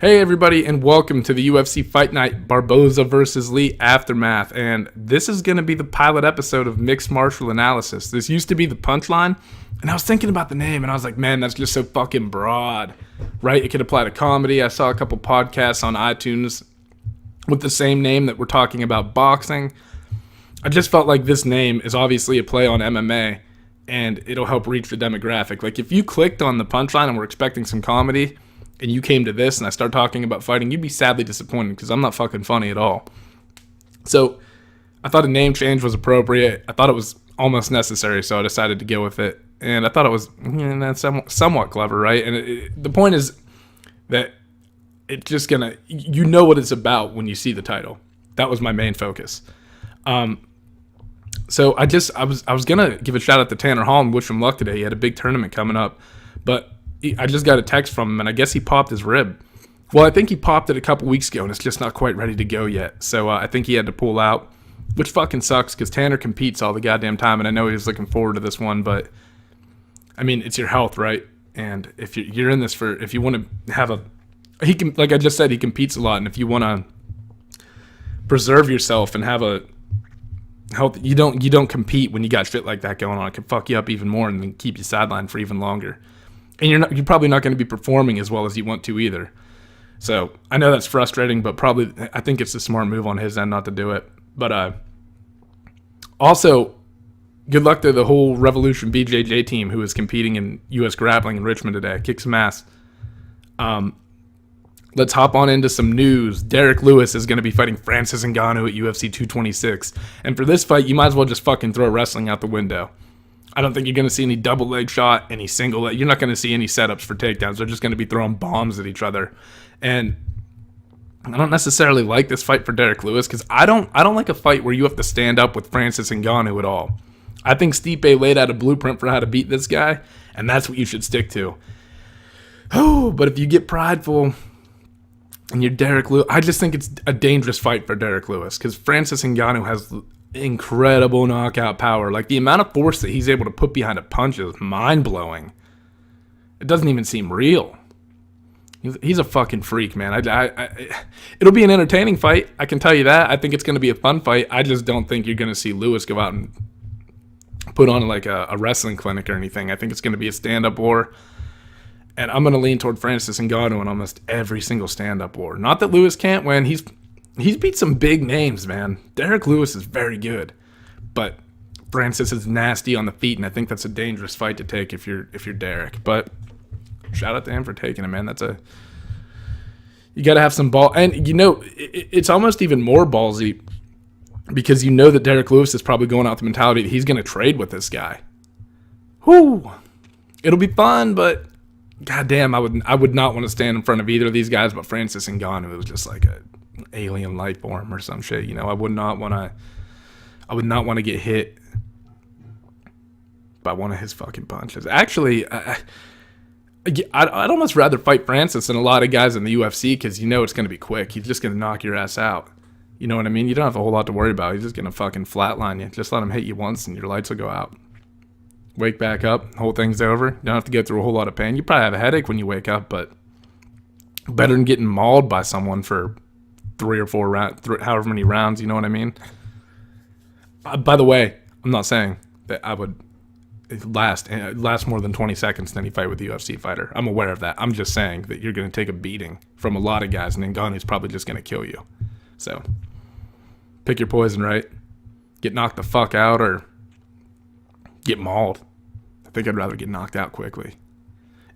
Hey everybody, and welcome to the UFC Fight Night Barboza versus Lee Aftermath. And this is going to be the pilot episode of Mixed Martial Analysis. This used to be the Punchline, and I was thinking about the name, and I was like, man, that's just so fucking broad, right? It could apply to comedy. I saw a couple podcasts on iTunes with the same name that we're talking about boxing. I just felt like this name is obviously a play on MMA, and it'll help reach the demographic. Like, if you clicked on the Punchline and were expecting some comedy, and you came to this and I start talking about fighting, you'd be sadly disappointed because I'm not fucking funny at all. So I thought a name change was appropriate. I thought it was almost necessary, so I decided to go with it. And I thought it was somewhat clever, right? And the point is that it's just gonna, you know what it's about when you see the title. That was my main focus. So I was gonna give a shout out to Tanner Hall and wish him luck today. He had a big tournament coming up, but I just got a text from him, and I guess he popped his rib. Well, I think he popped it a couple weeks ago, and it's just not quite ready to go yet. So I think he had to pull out, which fucking sucks because Tanner competes all the goddamn time, and I know he was looking forward to this one. But I mean, it's your health, right? And if you're in this for, if you want to have he can, like I just said, he competes a lot, and if you want to preserve yourself and have a health, you don't compete when you got shit like that going on. It can fuck you up even more and then keep you sidelined for even longer. And you're probably not going to be performing as well as you want to either. So I know that's frustrating, but probably I think it's a smart move on his end not to do it. But also, good luck to the whole Revolution BJJ team who is competing in U.S. grappling in Richmond today. Kick some ass. Let's hop on into some news. Derek Lewis is going to be fighting Francis Ngannou at UFC 226. And for this fight, you might as well just fucking throw wrestling out the window. I don't think you're going to see any double leg shot, any single leg. You're not going to see any setups for takedowns. They're just going to be throwing bombs at each other. And I don't necessarily like this fight for Derek Lewis because I don't like a fight where you have to stand up with Francis Ngannou at all. I think Stipe laid out a blueprint for how to beat this guy, and that's what you should stick to. Oh, but if you get prideful and you're Derek Lewis, I just think it's a dangerous fight for Derek Lewis because Francis Ngannou has incredible knockout power. Like, the amount of force that he's able to put behind a punch is mind-blowing. It doesn't even seem real. He's a fucking freak, man. It'll be an entertaining fight, I can tell you that. I think it's going to be a fun fight. I just don't think you're going to see Lewis go out and put on like a wrestling clinic or anything. I think it's going to be a stand-up war, and I'm going to lean toward Francis Ngannou in almost every single stand-up war. Not that Lewis can't win. He's beat some big names, man. Derek Lewis is very good, but Francis is nasty on the feet, and I think that's a dangerous fight to take if you're Derek. But shout out to him for taking it, man. You got to have some ball, and it's almost even more ballsy because you know that Derek Lewis is probably going out with the mentality that he's going to trade with this guy. Whoo! It'll be fun, but goddamn, I would not want to stand in front of either of these guys. But Francis Ngannou, it was just like a alien life form or some shit. I would not want to get hit by one of his fucking punches. Actually, I'd almost rather fight Francis than a lot of guys in the UFC because it's going to be quick. He's just going to knock your ass out. You know what I mean? You don't have a whole lot to worry about. He's just going to fucking flatline you. Just let him hit you once and your lights will go out. Wake back up. Whole thing's over. You don't have to go through a whole lot of pain. You probably have a headache when you wake up, but better than getting mauled by someone for 3 or 4 rounds, however many rounds, you know what I mean? By the way, I'm not saying that I would last more than 20 seconds in any fight with a UFC fighter. I'm aware of that. I'm just saying that you're going to take a beating from a lot of guys, and Ngannou's probably just going to kill you. So, pick your poison, right? Get knocked the fuck out or get mauled. I think I'd rather get knocked out quickly.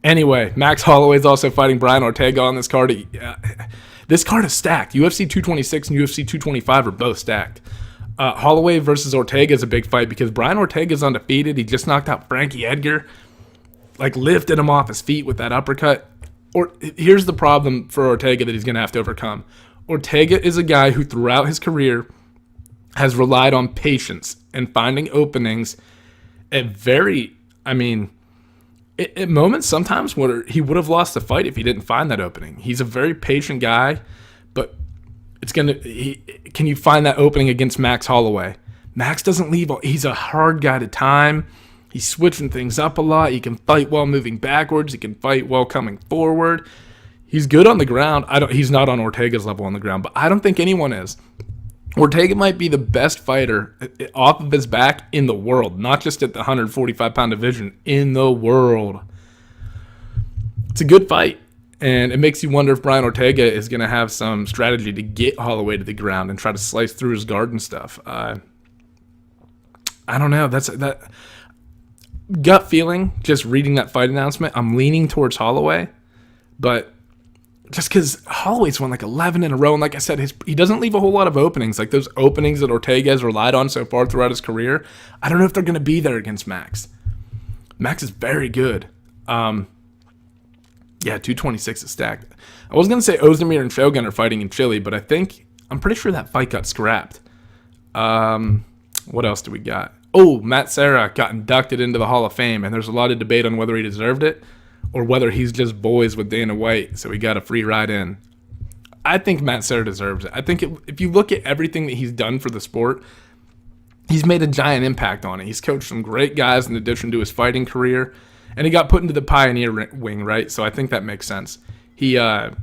Anyway, Max Holloway's also fighting Brian Ortega on this card. This card is stacked. UFC 226 and UFC 225 are both stacked. Holloway versus Ortega is a big fight because Brian Ortega is undefeated. He just knocked out Frankie Edgar, like lifted him off his feet with that uppercut. Here's the problem for Ortega that he's going to have to overcome. Ortega is a guy who throughout his career has relied on patience and finding openings at at moments sometimes where he would have lost the fight if he didn't find that opening. He's a very patient guy, but can you find that opening against Max Holloway? Max doesn't leave. He's a hard guy to time. He's switching things up a lot. He can fight while moving backwards. He can fight while coming forward. He's good on the ground. He's not on Ortega's level on the ground, but I don't think anyone is. Ortega might be the best fighter off of his back in the world, not just at the 145-pound division, in the world. It's a good fight, and it makes you wonder if Brian Ortega is going to have some strategy to get Holloway to the ground and try to slice through his guard and stuff. I don't know. That's that gut feeling, just reading that fight announcement, I'm leaning towards Holloway, but just because Holloway's won like 11 in a row, and like I said, he doesn't leave a whole lot of openings. Like those openings that Ortega has relied on so far throughout his career, I don't know if they're going to be there against Max. Max is very good. Yeah, 226 is stacked. I was going to say Ozdemir and Shogun are fighting in Chile, but I'm pretty sure that fight got scrapped. What else do we got? Oh, Matt Serra got inducted into the Hall of Fame, and there's a lot of debate on whether he deserved it or whether he's just boys with Dana White, so he got a free ride in. I think Matt Serra deserves it. I think if you look at everything that he's done for the sport, he's made a giant impact on it. He's coached some great guys in addition to his fighting career, and he got put into the pioneer wing, right? So I think that makes sense. He knocked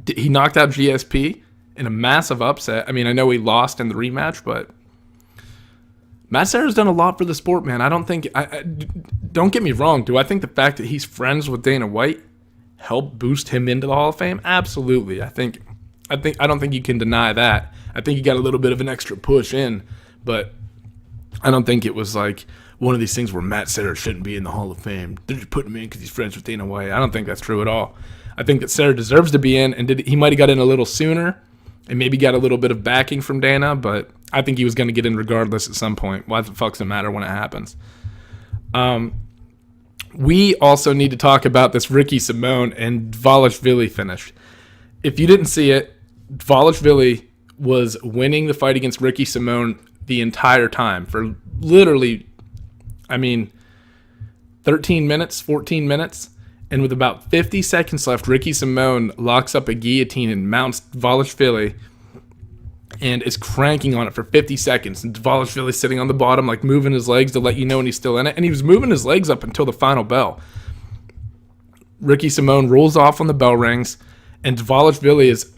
out GSP in a massive upset. I mean, I know he lost in the rematch, but Matt Serra's done a lot for the sport, man. I don't think don't get me wrong. Do I think the fact that he's friends with Dana White helped boost him into the Hall of Fame? Absolutely. I don't think you can deny that. I think he got a little bit of an extra push in, but I don't think it was like one of these things where Matt Serra shouldn't be in the Hall of Fame. They're just putting him in because he's friends with Dana White. I don't think that's true at all. I think that Serra deserves to be in, and he might have got in a little sooner and maybe got a little bit of backing from Dana, but I think he was going to get in regardless at some point. Why the fuck does it matter when it happens? We also need to talk about this Ricky Simone and Dvalishvili finish. If you didn't see it, Dvalishvili was winning the fight against Ricky Simone the entire time for literally, 13 minutes, 14 minutes. And with about 50 seconds left, Ricky Simone locks up a guillotine and mounts Dvalishvili and is cranking on it for 50 seconds. And Dvalishvili's sitting on the bottom, like moving his legs to let you know when he's still in it. And he was moving his legs up until the final bell. Ricky Simone rolls off when the bell rings, and Dvalishvili is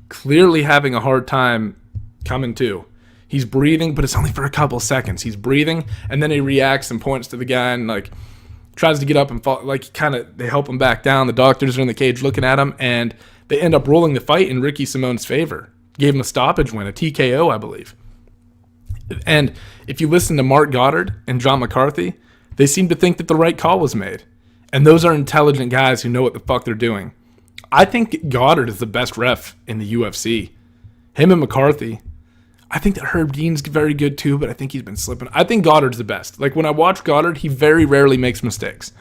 clearly having a hard time coming to. He's breathing, but it's only for a couple of seconds. He's breathing, and then he reacts and points to the guy and tries to get up and fall. They help him back down. The doctors are in the cage looking at him, and they end up rolling the fight in Ricky Simone's favor. Gave him a stoppage win, a TKO, I believe. And if you listen to Mark Goddard and John McCarthy, they seem to think that the right call was made. And those are intelligent guys who know what the fuck they're doing. I think Goddard is the best ref in the UFC. Him and McCarthy. I think that Herb Dean's very good too, but I think he's been slipping. I think Goddard's the best. When I watch Goddard, he very rarely makes mistakes.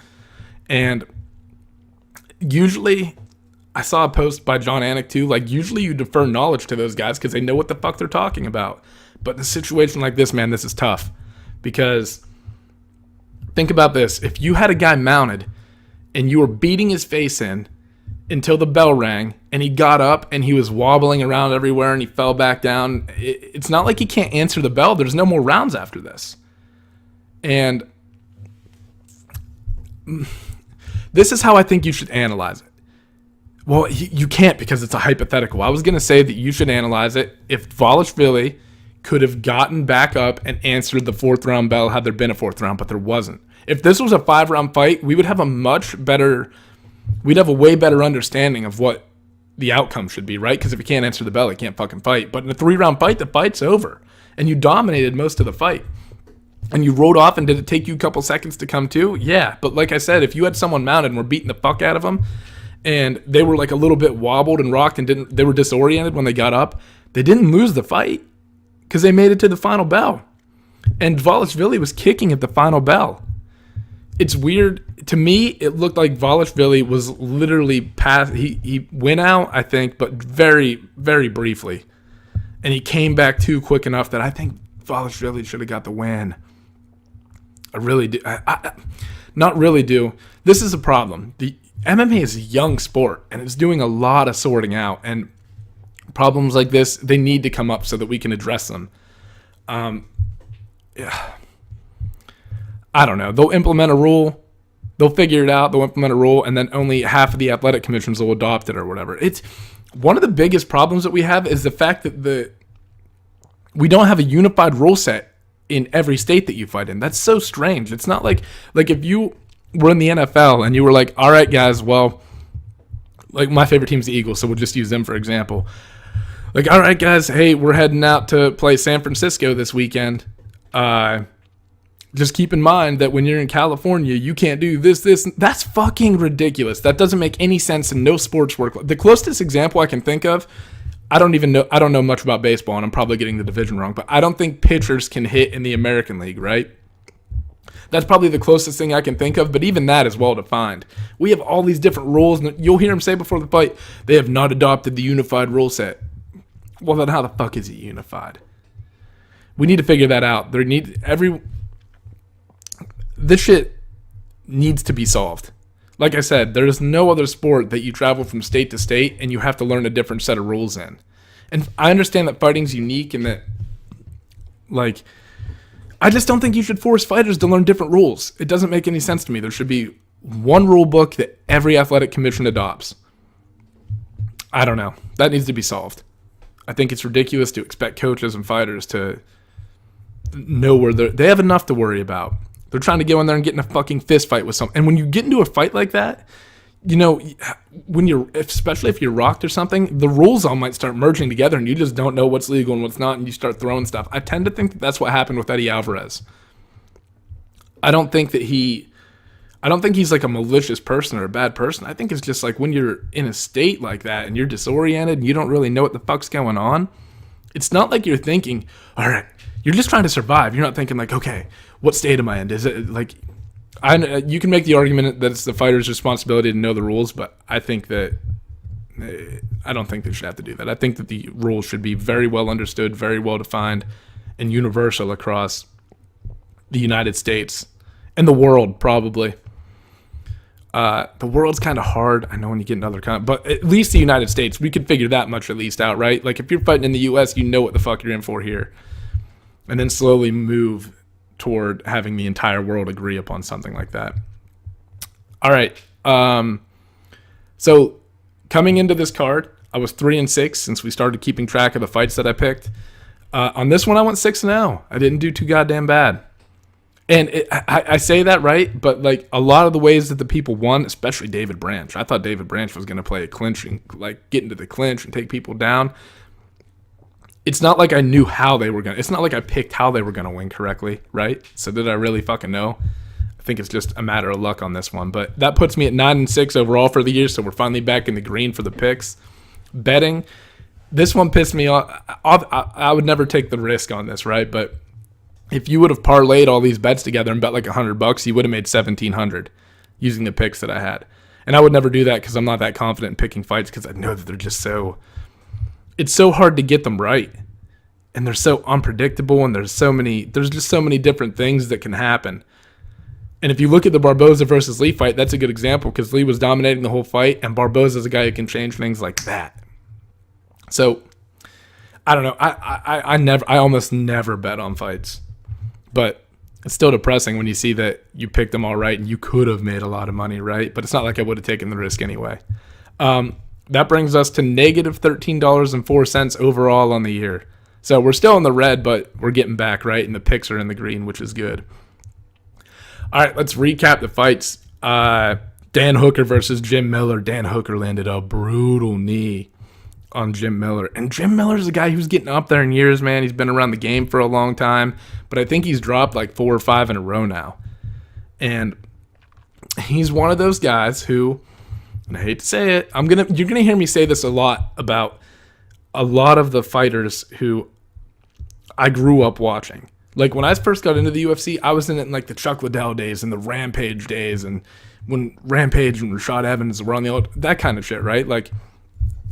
And usually, I saw a post by John Anik too, usually you defer knowledge to those guys because they know what the fuck they're talking about. But in a situation like this, man, this is tough. Because think about this. If you had a guy mounted and you were beating his face in until the bell rang and he got up and he was wobbling around everywhere and he fell back down, it's not like he can't answer the bell. There's no more rounds after this. And this is how I think you should analyze it. Well, you can't because it's a hypothetical. I was going to say that you should analyze it if Dvalishvili could have gotten back up and answered the fourth round bell had there been a fourth round, but there wasn't. If this was a 5-round fight, we would have we'd have a way better understanding of what the outcome should be, right? Because if you can't answer the bell, you can't fucking fight. But in a 3-round fight, the fight's over. And you dominated most of the fight. And you rode off, and did it take you a couple seconds to come to? Yeah. But like I said, if you had someone mounted and were beating the fuck out of them, and they were a little bit wobbled and rocked and they were disoriented when they got up, they didn't lose the fight because they made it to the final bell. And Dvalishvili was kicking at the final bell. It's weird. To me, it looked like Dvalishvili was literally past. He went out, I think, but very, very briefly. And he came back too quick enough that I think Dvalishvili should have got the win. I really do. I not really do. This is a problem. The MMA is a young sport, and it's doing a lot of sorting out. And problems like this, they need to come up so that we can address them. Yeah. I don't know. They'll implement a rule. They'll figure it out, they'll implement a rule, and then only half of the athletic commissions will adopt it or whatever. It's one of the biggest problems that we have is the fact that we don't have a unified rule set in every state that you fight in. That's so strange. It's not like if you were in the NFL and you were like, all right, guys, well, like my favorite team's the Eagles, so we'll just use them for example. Like, all right, guys, hey, we're heading out to play San Francisco this weekend. Just keep in mind that when you're in California, you can't do this. That's fucking ridiculous. That doesn't make any sense in no sports work. The closest example I can think of, I don't know much about baseball, and I'm probably getting the division wrong, but I don't think pitchers can hit in the American League, right? That's probably the closest thing I can think of, but even that is well defined. We have all these different rules, and you'll hear them say before the fight, they have not adopted the unified rule set. Well, then how the fuck is it unified? We need to figure that out. This shit needs to be solved. Like I said, there's no other sport that you travel from state to state and you have to learn a different set of rules in. And I understand that fighting's unique and that, like, I just don't think you should force fighters to learn different rules. It doesn't make any sense to me. There should be one rule book that every athletic commission adopts. I don't know. That needs to be solved. I think it's ridiculous to expect coaches and fighters to know where they have enough to worry about. They're trying to go in there and get in a fucking fist fight with someone. And when you get into a fight like that, you know, especially if you're rocked or something, the rules all might start merging together and you just don't know what's legal and what's not, and you start throwing stuff. I tend to think that that's what happened with Eddie Alvarez. I don't think he's like a malicious person or a bad person. I think it's just like when you're in a state like that and you're disoriented and you don't really know what the fuck's going on, it's not like you're thinking, all right, you're just trying to survive. You're not thinking like, okay, what state am I in? Is it like, you can make the argument that it's the fighter's responsibility to know the rules, but I think that I don't think they should have to do that. I think that the rules should be very well understood, very well defined, and universal across the United States and the world, probably. The world's kind of hard. I know when you get into other countries, but at least the United States, we could figure that much at least out, right? Like if you're fighting in the U.S., you know what the fuck you're in for here. And then slowly move toward having the entire world agree upon something like that. All right. So coming into this card, I was 3-6 since we started keeping track of the fights that I picked. On this one, I went 6-0. I didn't do too goddamn bad. And I say that right, but like a lot of the ways that the people won, especially David Branch, I thought David Branch was going to play a clinching, like get into the clinch and take people down. It's not like I knew how they were going to, it's not like I picked how they were going to win correctly, right? So did I really fucking know? I think it's just a matter of luck on this one. But that puts me at 9-6 overall for the year, so we're finally back in the green for the picks. Betting, this one pissed me off. I would never take the risk on this, right? But if you would have parlayed all these bets together and bet like $100, you would have made $1,700 using the picks that I had. And I would never do that because I'm not that confident in picking fights because I know that they're just so... It's so hard to get them right. And they're so unpredictable and there's just so many different things that can happen. And if you look at the Barboza versus Lee fight, that's a good example because Lee was dominating the whole fight and Barboza's a guy who can change things like that. So, I don't know. I almost never bet on fights. But it's still depressing when you see that you picked them all right and you could have made a lot of money, right? But it's not like I would have taken the risk anyway. That brings us to negative $13.04 overall on the year. So we're still in the red, but we're getting back, right? And the picks are in the green, which is good. All right, let's recap the fights. Dan Hooker versus Jim Miller. Dan Hooker landed a brutal knee on Jim Miller. And Jim Miller's a guy who's getting up there in years, man. He's been around the game for a long time. But I think he's dropped like 4 or 5 in a row now. And he's one of those guys who... And I hate to say it, you're gonna hear me say this a lot about a lot of the fighters who I grew up watching. Like when I first got into the UFC, I was in it in like the Chuck Liddell days and the Rampage days, and when Rampage and Rashad Evans were on that kind of shit, right? Like,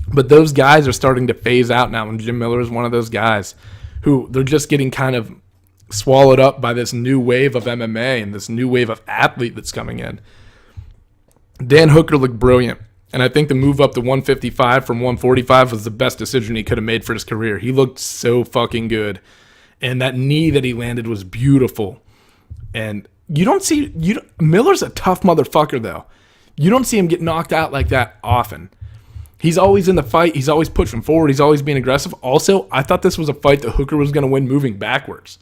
but those guys are starting to phase out now, and Jim Miller is one of those guys who they're just getting kind of swallowed up by this new wave of MMA and this new wave of athlete that's coming in. Dan Hooker looked brilliant, and I think the move up to 155 from 145 was the best decision he could have made for his career. He looked so fucking good, and that knee that he landed was beautiful. And Miller's a tough motherfucker, though. You don't see him get knocked out like that often. He's always in the fight. He's always pushing forward. He's always being aggressive. Also, I thought this was a fight that Hooker was going to win moving backwards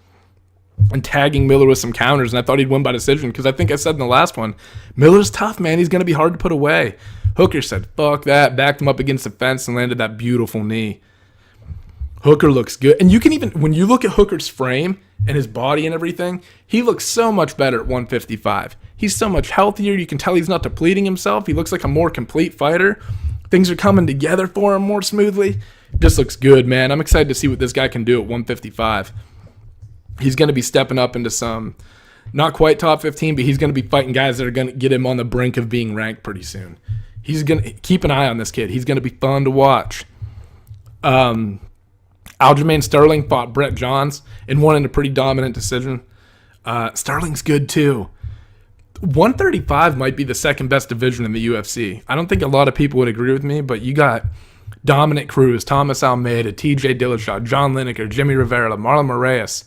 and tagging Miller with some counters, and I thought he'd win by decision because I think I said in the last one, Miller's tough, man. He's going to be hard to put away. Hooker said, fuck that, backed him up against the fence and landed that beautiful knee. Hooker looks good. And you can even, when you look at Hooker's frame and his body and everything, he looks so much better at 155. He's so much healthier. You can tell he's not depleting himself. He looks like a more complete fighter. Things are coming together for him more smoothly. Just looks good, man. I'm excited to see what this guy can do at 155. He's going to be stepping up into some, not quite top 15, but he's going to be fighting guys that are going to get him on the brink of being ranked pretty soon. He's going to keep an eye on this kid. He's going to be fun to watch. Aljamain Sterling fought Bret Johns and won in a pretty dominant decision. Sterling's good too. 135 might be the second best division in the UFC. I don't think a lot of people would agree with me, but you got Dominick Cruz, Thomas Almeida, TJ Dillashaw, John Lineker, Jimmy Rivera, Marlon Moraes,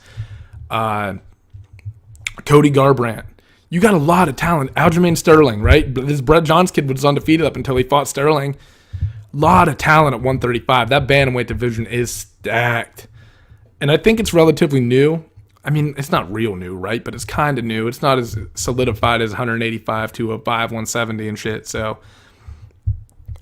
Cody Garbrandt. You got a lot of talent. Aljamain Sterling, right? This Bret Johns kid was undefeated up until he fought Sterling. Lot of talent at 135. That bantamweight division is stacked. And I think it's relatively new. I mean, it's not real new, right? But it's kind of new. It's not as solidified as 185, 205, 170 and shit. So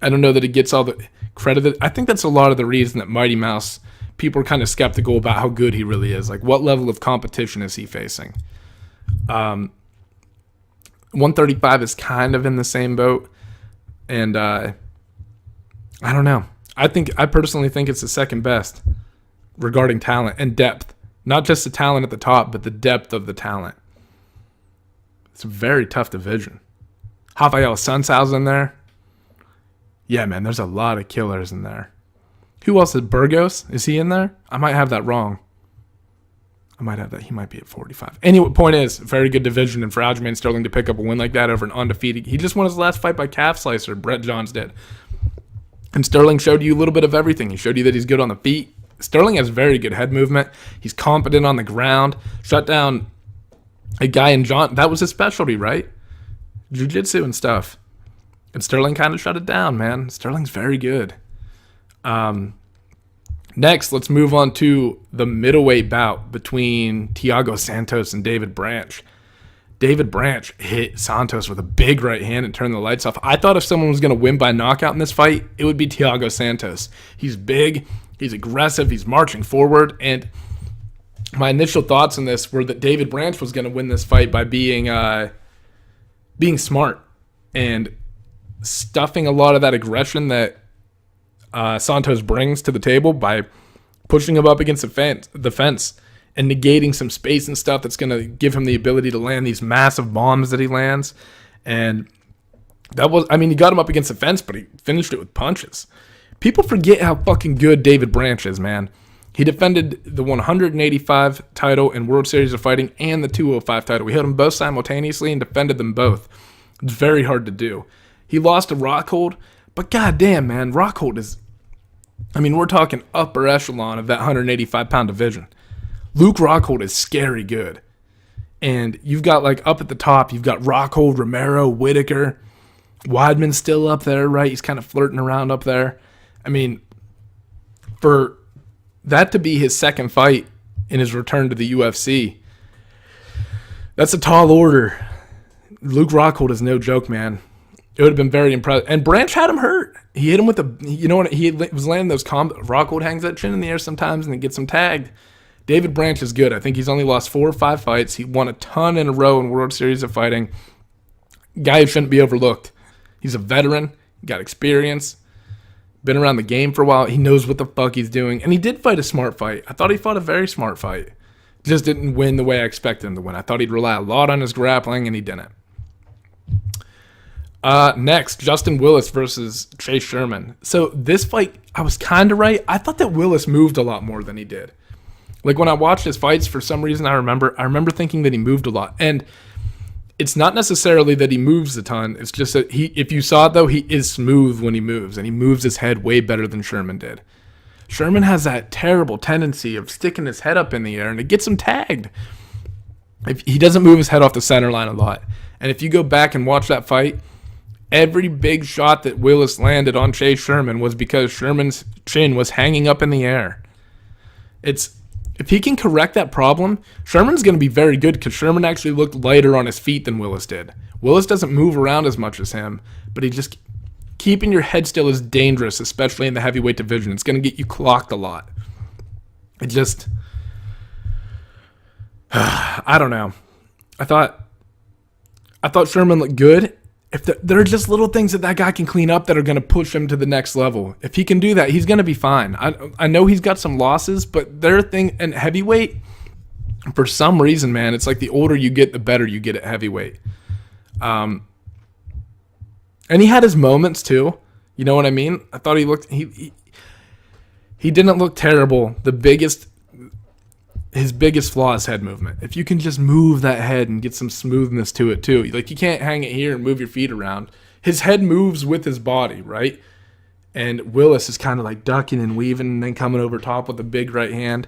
I don't know that it gets all the credit. I think that's a lot of the reason that Mighty Mouse, people are kind of skeptical about how good he really is. Like, what level of competition is he facing? 135 is kind of in the same boat. And I don't know. I personally think it's the second best regarding talent and depth. Not just the talent at the top, but the depth of the talent. It's a very tough division. Rafael Santos in there. Yeah, man, there's a lot of killers in there. Who else is Burgos? Is he in there? I might have that wrong. I might have that. He might be at 45. Anyway, point is, very good division, and for Aljamain Sterling to pick up a win like that over an undefeated. He just won his last fight by calf slicer. Bret Johns did. And Sterling showed you a little bit of everything. He showed you that he's good on the feet. Sterling has very good head movement. He's competent on the ground. Shut down a guy in John. That was his specialty, right? Jiu-jitsu and stuff. And Sterling kind of shut it down, man. Sterling's very good. Next, let's move on to the middleweight bout between Thiago Santos and David Branch. David Branch hit Santos with a big right hand and turned the lights off. I thought if someone was going to win by knockout in this fight, it would be Thiago Santos. He's big. He's aggressive. He's marching forward. And my initial thoughts on this were that David Branch was going to win this fight by being smart and stuffing a lot of that aggression that Santos brings to the table by pushing him up against the fence and negating some space and stuff that's going to give him the ability to land these massive bombs that he lands. And he got him up against the fence, but he finished it with punches. People forget how fucking good David Branch is, man. He defended the 185 title in World Series of Fighting and the 205 title. We held them both simultaneously and defended them both. It's very hard to do. He lost to Rockhold, but goddamn, man, Rockhold is, we're talking upper echelon of that 185-pound division. Luke Rockhold is scary good. And you've got, up at the top, you've got Rockhold, Romero, Whitaker. Weidman's still up there, right? He's kind of flirting around up there. For that to be his second fight in his return to the UFC, that's a tall order. Luke Rockhold is no joke, man. It would have been very impressive. And Branch had him hurt. He hit him with he was landing those Rockhold hangs that chin in the air sometimes and then gets him tagged. David Branch is good. I think he's only lost 4 or 5 fights. He won a ton in a row in World Series of Fighting. Guy who shouldn't be overlooked. He's a veteran. He got experience. Been around the game for a while. He knows what the fuck he's doing. And he did fight a smart fight. I thought he fought a very smart fight. Just didn't win the way I expected him to win. I thought he'd rely a lot on his grappling, and he didn't. Next, Justin Willis versus Chase Sherman. So this fight, I was kind of right. I thought that Willis moved a lot more than he did. When I watched his fights, for some reason I remember thinking that he moved a lot. And it's not necessarily that he moves a ton. It's just that if you saw it though, he is smooth when he moves, and he moves his head way better than Sherman did. Sherman has that terrible tendency of sticking his head up in the air, and it gets him tagged. If he doesn't move his head off the center line a lot. And if you go back and watch that fight, every big shot that Willis landed on Chase Sherman was because Sherman's chin was hanging up in the air. If he can correct that problem, Sherman's going to be very good because Sherman actually looked lighter on his feet than Willis did. Willis doesn't move around as much as him, but keeping your head still is dangerous, especially in the heavyweight division. It's going to get you clocked a lot. I don't know. I thought Sherman looked good. If there are just little things that guy can clean up that are going to push him to the next level. If he can do that, he's going to be fine. I know he's got some losses, but their thing in heavyweight, for some reason, man, it's like the older you get, the better you get at heavyweight. And he had his moments too. You know what I mean? I thought he didn't look terrible. His biggest flaw is head movement. If you can just move that head and get some smoothness to it too. Like, you can't hang it here and move your feet around. His head moves with his body, right? And Willis is kind of like ducking and weaving and then coming over top with a big right hand.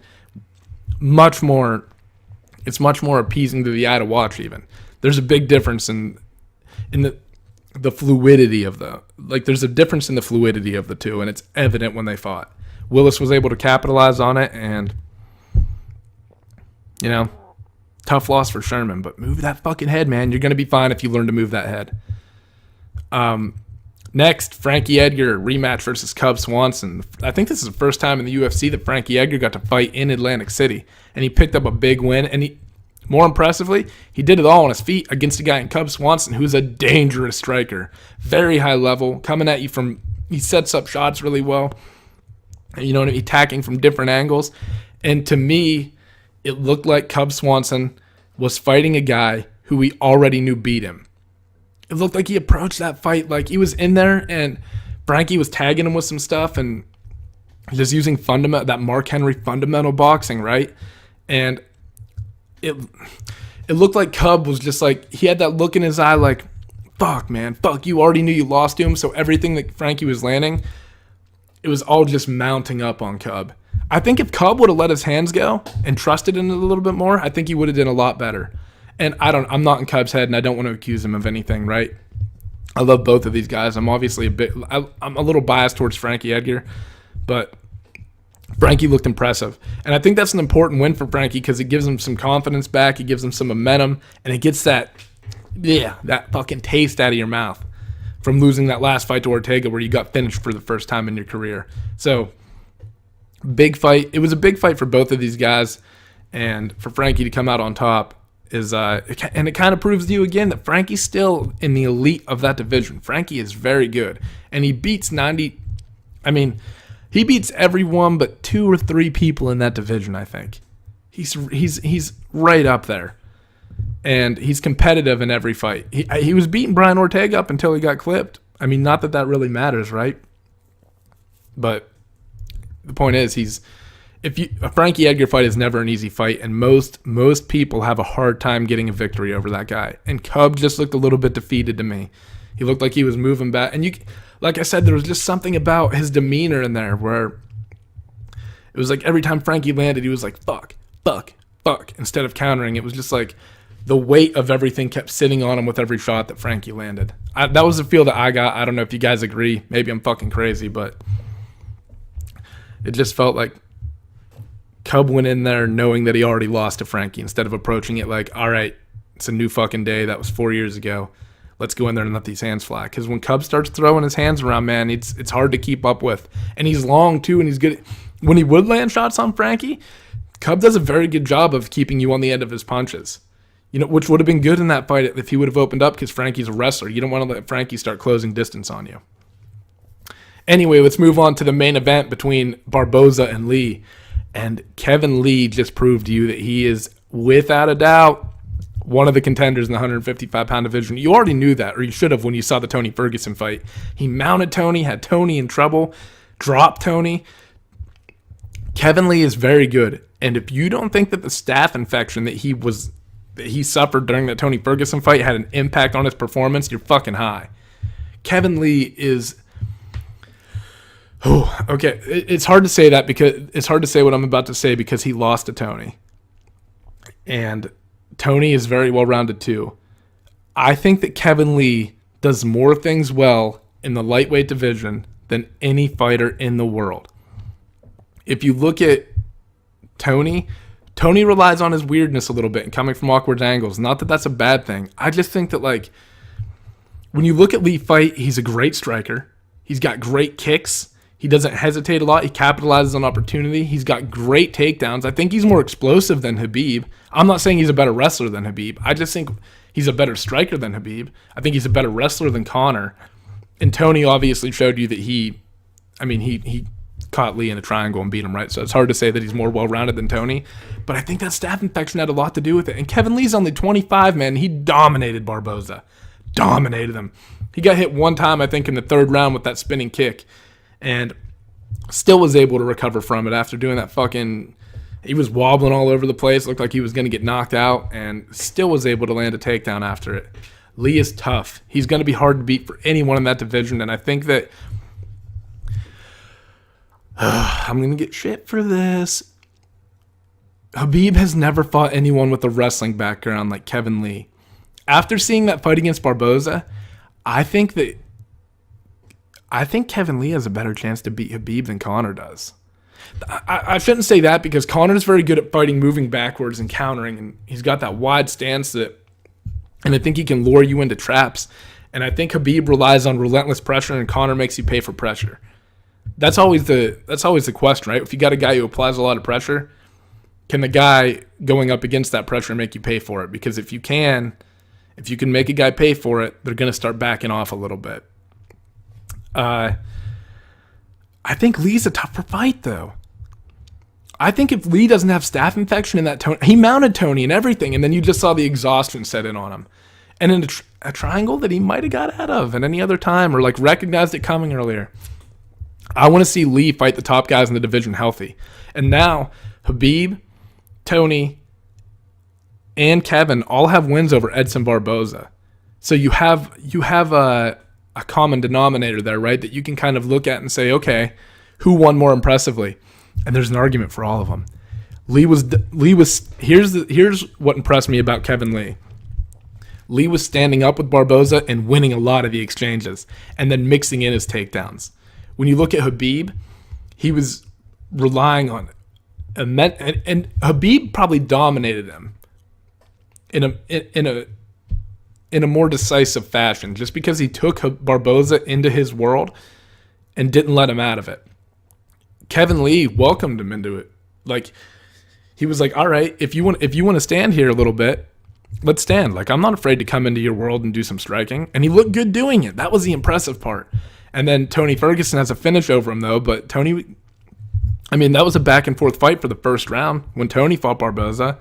It's much more appeasing to the eye to watch even. There's a big difference in the fluidity of there's a difference in the fluidity of the two, and it's evident when they fought. Willis was able to capitalize on it, and tough loss for Sherman, but move that fucking head, man. You're going to be fine if you learn to move that head. Next, Frankie Edgar rematch versus Cub Swanson. I think this is the first time in the UFC that Frankie Edgar got to fight in Atlantic City, and he picked up a big win, and more impressively, he did it all on his feet against a guy in Cub Swanson who's a dangerous striker. Very high level, coming at you he sets up shots really well, attacking from different angles, and to me, it looked like Cub Swanson was fighting a guy who we already knew beat him. It looked like he approached that fight like he was in there, and Frankie was tagging him with some stuff and just using that Mark Henry fundamental boxing, right? And it looked like Cub was just like, he had that look in his eye like, fuck, man, fuck, you already knew you lost to him, so everything that Frankie was landing, it was all just mounting up on Cub. I think if Cub would have let his hands go and trusted in it a little bit more, I think he would have done a lot better. And I'm not in Cub's head, and I don't want to accuse him of anything, right? I love both of these guys. I'm obviously I'm a little biased towards Frankie Edgar, but Frankie looked impressive. And I think that's an important win for Frankie because it gives him some confidence back, it gives him some momentum, and it gets that fucking taste out of your mouth from losing that last fight to Ortega where you got finished for the first time in your career. So, big fight. It was a big fight for both of these guys, and for Frankie to come out on top and it kind of proves to you again that Frankie's still in the elite of that division. Frankie is very good, and he beats he beats everyone but 2 or 3 people in that division. I think he's right up there, and he's competitive in every fight. He was beating Brian Ortega up until he got clipped. Not that really matters, right? But the point is, a Frankie Edgar fight is never an easy fight, and most people have a hard time getting a victory over that guy. And Cub just looked a little bit defeated to me. He looked like he was moving back, and like I said, there was just something about his demeanor in there where it was like every time Frankie landed, he was like fuck, fuck, fuck. Instead of countering, it was just like the weight of everything kept sitting on him with every shot that Frankie landed. That was the feel that I got. I don't know if you guys agree. Maybe I'm fucking crazy, but it just felt like Cub went in there knowing that he already lost to Frankie instead of approaching it like, all right, it's a new fucking day. That was 4 years ago. Let's go in there and let these hands fly. Because when Cub starts throwing his hands around, man, it's hard to keep up with. And he's long, too, and he's good. When he would land shots on Frankie, Cub does a very good job of keeping you on the end of his punches. Which would have been good in that fight if he would have opened up because Frankie's a wrestler. You don't want to let Frankie start closing distance on you. Anyway, let's move on to the main event between Barboza and Lee. And Kevin Lee just proved to you that he is, without a doubt, one of the contenders in the 155-pound division. You already knew that, or you should have when you saw the Tony Ferguson fight. He mounted Tony, had Tony in trouble, dropped Tony. Kevin Lee is very good. And if you don't think that the staph infection that he suffered during that Tony Ferguson fight had an impact on his performance, you're fucking high. Kevin Lee is... Oh, okay. It's hard to say that because it's hard to say what I'm about to say because he lost to Tony. And Tony is very well-rounded too. I think that Kevin Lee does more things well in the lightweight division than any fighter in the world. If you look at Tony relies on his weirdness a little bit and coming from awkward angles. Not that that's a bad thing. I just think that, like, when you look at Lee fight, he's a great striker. He's got great kicks. He doesn't hesitate a lot. He capitalizes on opportunity. He's got great takedowns. I think he's more explosive than Khabib. I'm not saying he's a better wrestler than Khabib. I just think he's a better striker than Khabib. I think he's a better wrestler than Conor. And Tony obviously showed you that he caught Lee in a triangle and beat him, right? So it's hard to say that he's more well-rounded than Tony. But I think that staph infection had a lot to do with it. And Kevin Lee's only 25, man. He dominated Barboza. Dominated him. He got hit one time, I think, in the third round with that spinning kick. And still was able to recover from it after doing that fucking... He was wobbling all over the place. Looked like he was going to get knocked out. And still was able to land a takedown after it. Lee is tough. He's going to be hard to beat for anyone in that division. And I think that... I'm going to get shit for this. Khabib has never fought anyone with a wrestling background like Kevin Lee. After seeing that fight against Barboza, I think Kevin Lee has a better chance to beat Khabib than Conor does. I shouldn't say that because Conor's very good at fighting moving backwards and countering, and he's got that wide stance and I think he can lure you into traps. And I think Khabib relies on relentless pressure and Conor makes you pay for pressure. That's always the question, right? If you got a guy who applies a lot of pressure, can the guy going up against that pressure make you pay for it? Because if you can make a guy pay for it, they're going to start backing off a little bit. I think Lee's a tougher fight, though. I think if Lee doesn't have staph infection in that Tony, he mounted Tony and everything, and then you just saw the exhaustion set in on him. And in a triangle that he might have got out of at any other time or like recognized it coming earlier. I want to see Lee fight the top guys in the division healthy. And now Khabib, Tony, and Kevin all have wins over Edson Barboza. So you have a common denominator there, right? That you can kind of look at and say, okay, who won more impressively? And there's an argument for all of them. Here's what impressed me about Kevin Lee. Lee was standing up with Barboza and winning a lot of the exchanges and then mixing in his takedowns. When you look at Khabib, he was relying on and Khabib probably dominated him in a more decisive fashion just because he took Barboza into his world and didn't let him out of it. Kevin Lee welcomed him into it. Like he was like, "All right, if you want to stand here a little bit, let's stand. Like I'm not afraid to come into your world and do some striking." And he looked good doing it. That was the impressive part. And then Tony Ferguson has a finish over him, though. But that was a back-and-forth fight for the first round when Tony fought Barboza.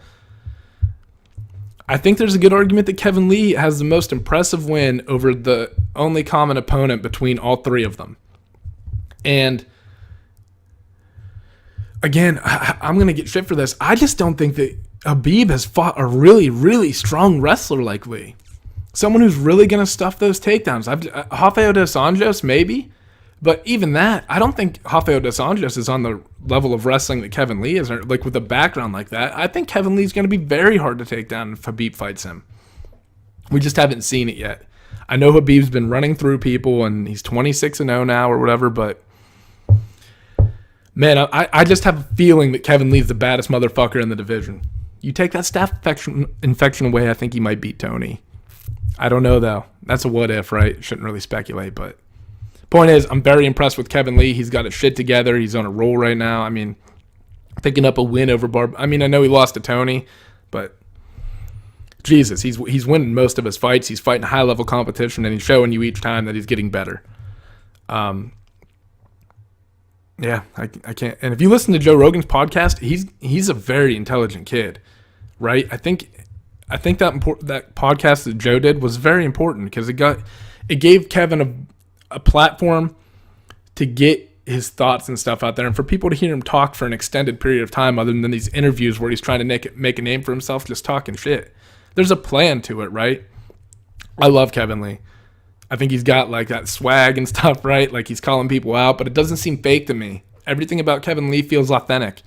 I think there's a good argument that Kevin Lee has the most impressive win over the only common opponent between all three of them. And, again, I'm going to get shit for this. I just don't think that Khabib has fought a really, really strong wrestler like Lee. Someone who's really going to stuff those takedowns. Rafael dos Anjos, maybe. But even that, I don't think Rafael dos Anjos is on the level of wrestling that Kevin Lee is, or like with a background like that. I think Kevin Lee's going to be very hard to take down if Khabib fights him. We just haven't seen it yet. I know Khabib's been running through people, and he's 26-0 now or whatever, but man, I just have a feeling that Kevin Lee's the baddest motherfucker in the division. You take that staph infection away, I think he might beat Tony. I don't know, though. That's a what if, right? Shouldn't really speculate, but point is, I'm very impressed with Kevin Lee. He's got his shit together. He's on a roll right now. I mean, picking up a win over I know he lost to Tony, but Jesus, he's winning most of his fights. He's fighting high-level competition, and he's showing you each time that he's getting better. Yeah, I can't. And if you listen to Joe Rogan's podcast, he's a very intelligent kid, right? I think that podcast that Joe did was very important because it gave Kevin a platform to get his thoughts and stuff out there, and for people to hear him talk for an extended period of time, other than these interviews where he's trying to make a name for himself, just talking shit. There's a plan to it, right? I love Kevin Lee. I think he's got like that swag and stuff, right? Like he's calling people out, but it doesn't seem fake to me. Everything about Kevin Lee feels authentic.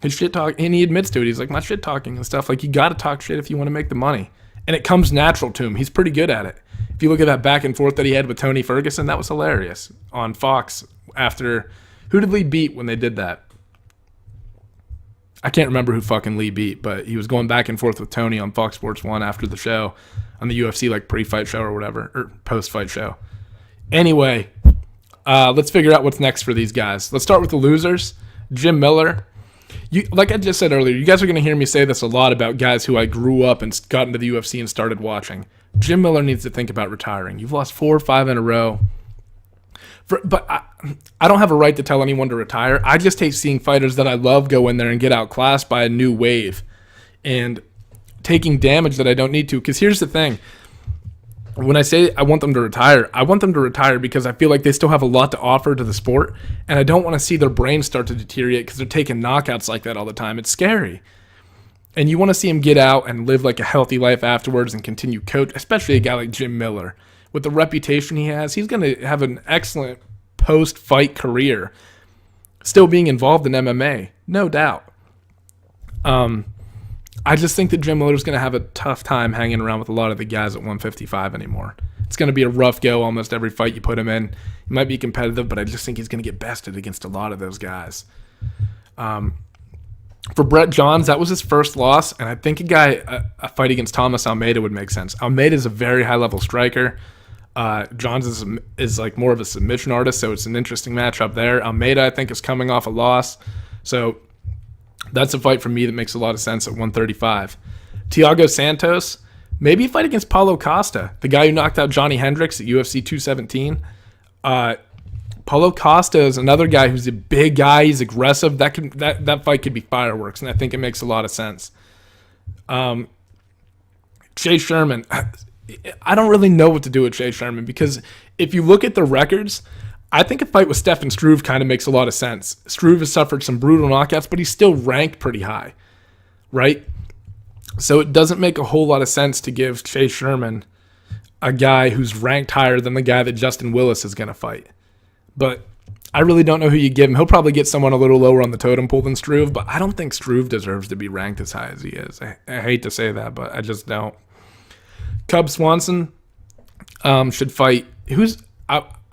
His shit talk, and he admits to it. He's like, my shit talking and stuff. Like, you got to talk shit if you want to make the money. And it comes natural to him. He's pretty good at it. If you look at that back and forth that he had with Tony Ferguson, that was hilarious on Fox after, who did Lee beat when they did that? I can't remember who fucking Lee beat, but he was going back and forth with Tony on Fox Sports 1 after the show, on the UFC like pre-fight show or whatever, or post-fight show. Anyway, let's figure out what's next for these guys. Let's start with the losers. Jim Miller. Like I just said earlier, you guys are going to hear me say this a lot about guys who I grew up and got into the UFC and started watching. Jim Miller needs to think about retiring. You've lost 4 or 5 in a row. But I don't have a right to tell anyone to retire. I just hate seeing fighters that I love go in there and get outclassed by a new wave and taking damage that I don't need to. Because here's the thing. When I say I want them to retire, I want them to retire because I feel like they still have a lot to offer to the sport, and I don't want to see their brains start to deteriorate because they're taking knockouts like that all the time. It's scary. And you want to see them get out and live like a healthy life afterwards and continue coach, especially a guy like Jim Miller. With the reputation he has, he's going to have an excellent post-fight career, still being involved in MMA, no doubt. I just think that Jim Miller's going to have a tough time hanging around with a lot of the guys at 155 anymore. It's going to be a rough go almost every fight you put him in. He might be competitive, but I just think he's going to get bested against a lot of those guys. For Bret Johns, that was his first loss, and I think a fight against Thomas Almeida would make sense. Almeida is a very high-level striker. Johns is like more of a submission artist, so it's an interesting matchup there. Almeida, I think, is coming off a loss, so that's a fight for me that makes a lot of sense at 135. Thiago Santos, maybe a fight against Paulo Costa, the guy who knocked out Johnny Hendricks at UFC 217. Paulo Costa is another guy who's a big guy. He's aggressive. That fight could be fireworks, and I think it makes a lot of sense. Jay Sherman, I don't really know what to do with Jay Sherman because if you look at the records, I think a fight with Stefan Struve kind of makes a lot of sense. Struve has suffered some brutal knockouts, but he's still ranked pretty high, right? So it doesn't make a whole lot of sense to give Jay Sherman a guy who's ranked higher than the guy that Justin Willis is going to fight. But I really don't know who you give him. He'll probably get someone a little lower on the totem pole than Struve, but I don't think Struve deserves to be ranked as high as he is. I hate to say that, but I just don't. Cub Swanson should fight.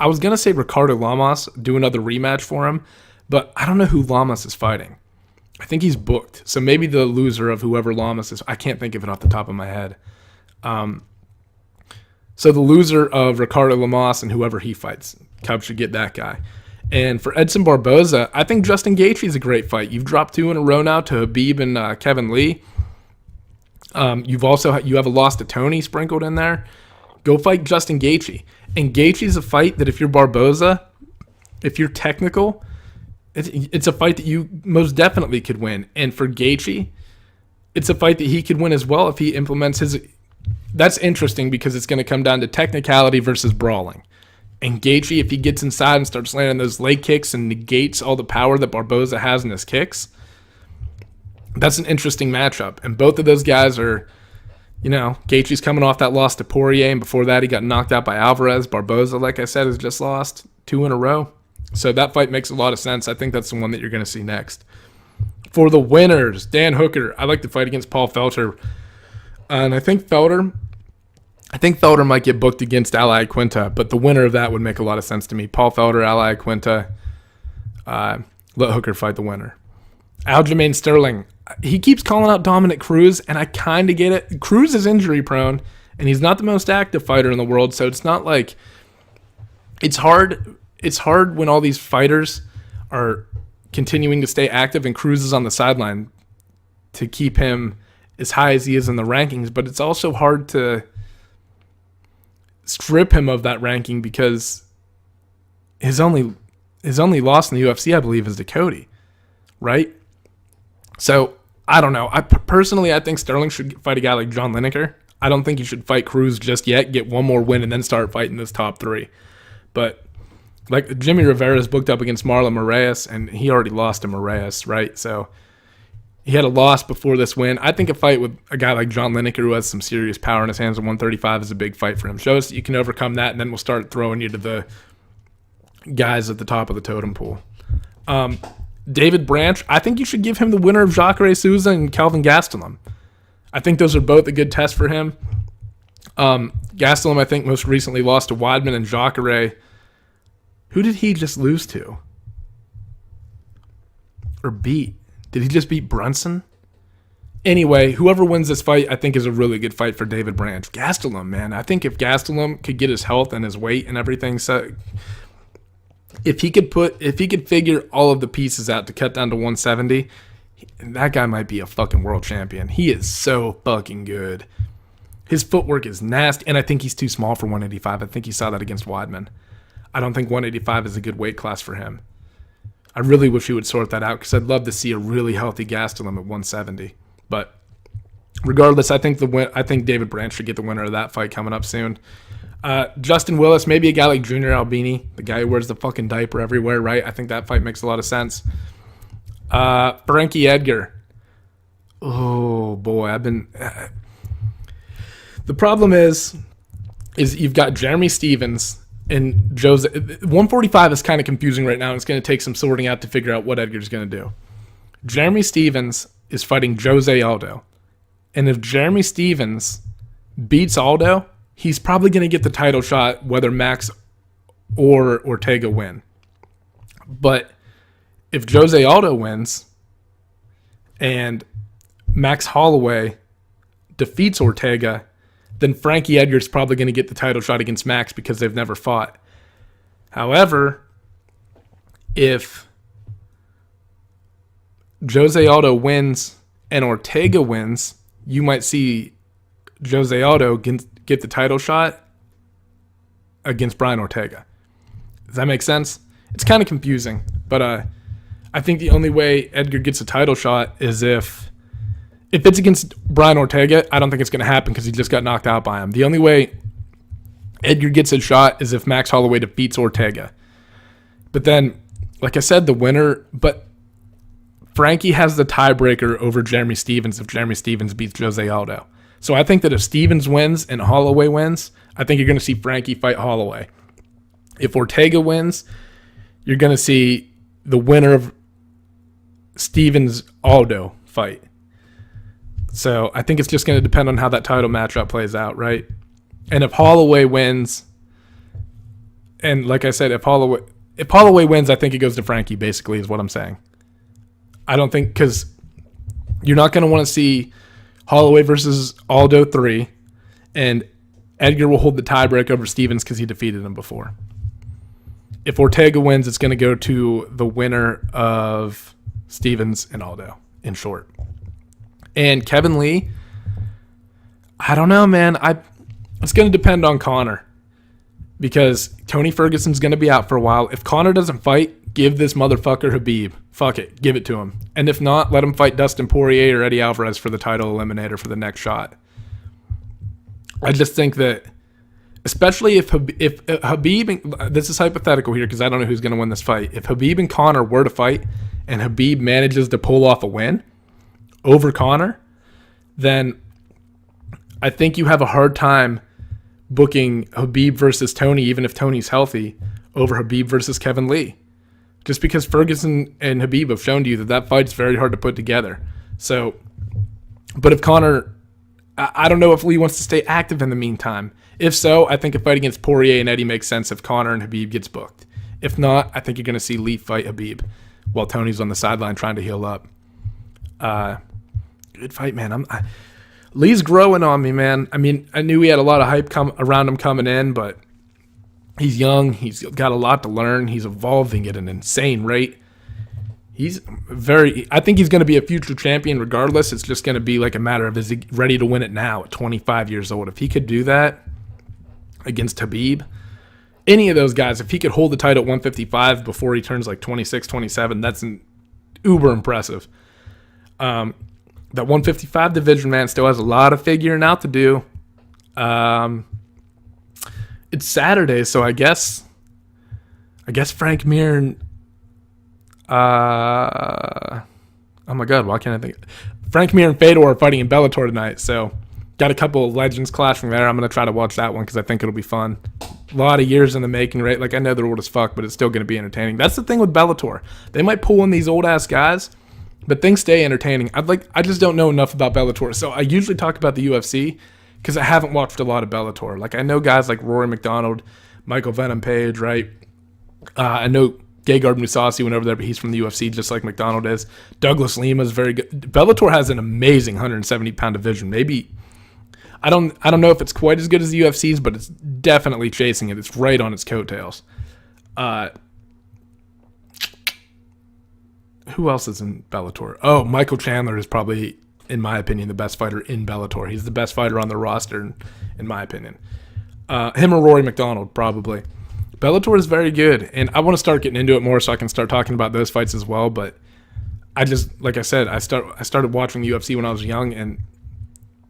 I was going to say Ricardo Lamas, do another rematch for him, but I don't know who Lamas is fighting. I think he's booked. So maybe the loser of whoever Lamas is. I can't think of it off the top of my head. So the loser of Ricardo Lamas and whoever he fights, Cub should get that guy. And for Edson Barboza, I think Justin Gaethje is a great fight. You've dropped 2 in a row now to Khabib and Kevin Lee. You have a loss to Tony sprinkled in there. Go fight Justin Gaethje. And Gaethje's a fight that if you're Barboza, if you're technical, it's a fight that you most definitely could win. And for Gaethje, it's a fight that he could win as well if he implements his... That's interesting because it's going to come down to technicality versus brawling. And Gaethje, if he gets inside and starts landing those leg kicks and negates all the power that Barboza has in his kicks, that's an interesting matchup. And both of those guys are... Gaethje's coming off that loss to Poirier, and before that he got knocked out by Alvarez. Barboza, like I said, has just lost 2 in a row. So that fight makes a lot of sense. I think that's the one that you're going to see next. For the winners, Dan Hooker. I like the fight against Paul Felder. And I think Felder might get booked against Iaquinta, but the winner of that would make a lot of sense to me. Paul Felder, Iaquinta. Let Hooker fight the winner. Aljamain Sterling. He keeps calling out Dominick Cruz, and I kind of get it. Cruz is injury prone, and he's not the most active fighter in the world, so it's not like... It's hard when all these fighters are continuing to stay active and Cruz is on the sideline to keep him as high as he is in the rankings, but it's also hard to strip him of that ranking because his only loss in the UFC, I believe, is to Cody, right? So, I don't know. Personally, I think Sterling should fight a guy like John Lineker. I don't think he should fight Cruz just yet, get one more win, and then start fighting this top 3. But, like, Jimmy Rivera is booked up against Marlon Moraes, and he already lost to Moraes, right? So, he had a loss before this win. I think a fight with a guy like John Lineker who has some serious power in his hands at 135 is a big fight for him. Show us that you can overcome that, and then we'll start throwing you to the guys at the top of the totem pole. David Branch, I think you should give him the winner of Jacare Souza and Kelvin Gastelum. I think those are both a good test for him. Gastelum, I think, most recently lost to Weidman and Jacare. Who did he just lose to? Or beat? Did he just beat Brunson? Anyway, whoever wins this fight, I think, is a really good fight for David Branch. Gastelum, man. I think if Gastelum could get his health and his weight and everything set, if he could figure all of the pieces out to cut down to 170, that guy might be a fucking world champion. He is so fucking good. His footwork is nasty, and I think he's too small for 185. I think he saw that against Weidman. I don't think 185 is a good weight class for him. I really wish he would sort that out because I'd love to see a really healthy Gastelum at 170. But regardless, I think David Branch should get the winner of that fight coming up soon. Justin Willis, maybe a guy like Junior Albini, the guy who wears the fucking diaper everywhere, right? I think that fight makes a lot of sense. Frankie Edgar. Oh, boy. The problem is you've got Jeremy Stevens and Jose. 145 is kind of confusing right now, and it's going to take some sorting out to figure out what Edgar's going to do. Jeremy Stevens is fighting Jose Aldo. And if Jeremy Stevens beats Aldo, he's probably going to get the title shot whether Max or Ortega win. But if Jose Aldo wins and Max Holloway defeats Ortega, then Frankie Edgar's probably going to get the title shot against Max because they've never fought. However, if Jose Aldo wins and Ortega wins, you might see Jose Aldo get the title shot against Brian Ortega. Does that make sense? It's kind of confusing, but I think the only way Edgar gets a title shot is if it's against Brian Ortega. I don't think it's going to happen because he just got knocked out by him. The only way Edgar gets a shot is if Max Holloway defeats Ortega. But then, like I said, but Frankie has the tiebreaker over Jeremy Stevens if Jeremy Stevens beats Jose Aldo. So I think that if Stevens wins and Holloway wins, I think you're going to see Frankie fight Holloway. If Ortega wins, you're going to see the winner of Stevens-Aldo fight. So I think it's just going to depend on how that title matchup plays out, right? And if Holloway wins, and like I said, if Holloway wins, I think it goes to Frankie, basically, is what I'm saying. I don't think, because you're not going to want to see Holloway versus Aldo 3, and Edgar will hold the tiebreak over Stevens because he defeated him before. If Ortega wins, it's going to go to the winner of Stevens and Aldo, in short. And Kevin Lee, I don't know, man. It's going to depend on Conor because Tony Ferguson's going to be out for a while. If Conor doesn't fight, give this motherfucker Khabib. Fuck it. Give it to him. And if not, let him fight Dustin Poirier or Eddie Alvarez for the title eliminator for the next shot. I just think that, especially if Khabib, this is hypothetical here because I don't know who's going to win this fight. If Khabib and Conor were to fight and Khabib manages to pull off a win over Conor, then I think you have a hard time booking Khabib versus Tony, even if Tony's healthy, over Khabib versus Kevin Lee. Just because Ferguson and Khabib have shown to you that fight's very hard to put together. So, but if Conor, I don't know if Lee wants to stay active in the meantime. If so, I think a fight against Poirier and Eddie makes sense if Conor and Khabib gets booked. If not, I think you're going to see Lee fight Khabib while Tony's on the sideline trying to heal up. Good fight, man. Lee's growing on me, man. I mean, I knew he had a lot of hype around him coming in, but he's young. He's got a lot to learn. He's evolving at an insane rate. I think he's going to be a future champion regardless. It's just going to be like a matter of, is he ready to win it now at 25 years old? If he could do that against Khabib, any of those guys, if he could hold the title at 155 before he turns like 26, 27, that's uber impressive. That 155 division, man, still has a lot of figuring out to do. It's Saturday, so I guess Frank Mir and oh my god, why can't I think? Frank Mir and Fedor are fighting in Bellator tonight, so got a couple of legends clashing there. I'm gonna try to watch that one because I think it'll be fun. a lot of years in the making, right? Like, I know they're old as fuck, but it's still going to be entertaining. That's the thing with Bellator. They might pull in these old-ass guys, but things stay entertaining. I just don't know enough about Bellator. So I usually talk about the UFC because I haven't watched a lot of Bellator. Like, I know guys like Rory McDonald, Michael Venom Page, right? I know Gegard Mousasi went over there, but he's from the UFC just like McDonald is. Douglas Lima is very good. Bellator has an amazing 170-pound division. Maybe, I don't know if it's quite as good as the UFC's, but it's definitely chasing it. It's right on its coattails. Who else is in Bellator? Oh, Michael Chandler is probably, in my opinion, the best fighter in Bellator. He's the best fighter on the roster, in my opinion. Him or Rory McDonald, probably. Bellator is very good, and I want to start getting into it more so I can start talking about those fights as well, but I just, like I said, I started watching the UFC when I was young, and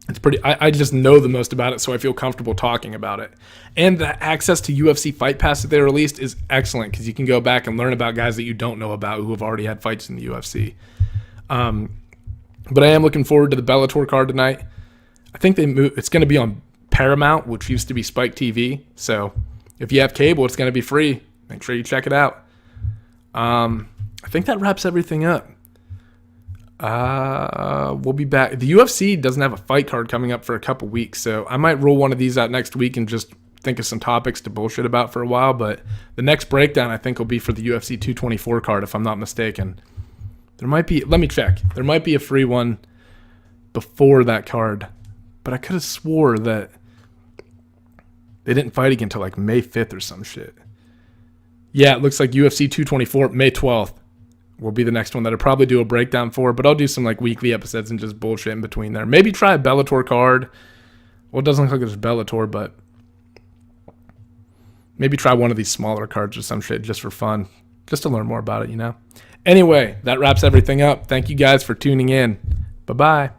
it's pretty, I just know the most about it, so I feel comfortable talking about it. And the access to UFC Fight Pass that they released is excellent, because you can go back and learn about guys that you don't know about who have already had fights in the UFC. But I am looking forward to the Bellator card tonight. I think it's going to be on Paramount, which used to be Spike TV, so if you have cable, it's going to be free. Make sure you check it out. I think that wraps everything up. We'll be back. The UFC doesn't have a fight card coming up for a couple weeks, so I might roll one of these out next week and just think of some topics to bullshit about for a while. But the next breakdown, I think, will be for the UFC 224 card, if I'm not mistaken. There might be, let me check. There might be a free one before that card, but I could have swore that they didn't fight again until like May 5th or some shit. Yeah, it looks like UFC 224, May 12th will be the next one that I'll probably do a breakdown for, but I'll do some like weekly episodes and just bullshit in between there. Maybe try a Bellator card. Well, it doesn't look like there's Bellator, but maybe try one of these smaller cards or some shit just for fun, just to learn more about it, you know? Anyway, that wraps everything up. Thank you guys for tuning in. Bye-bye.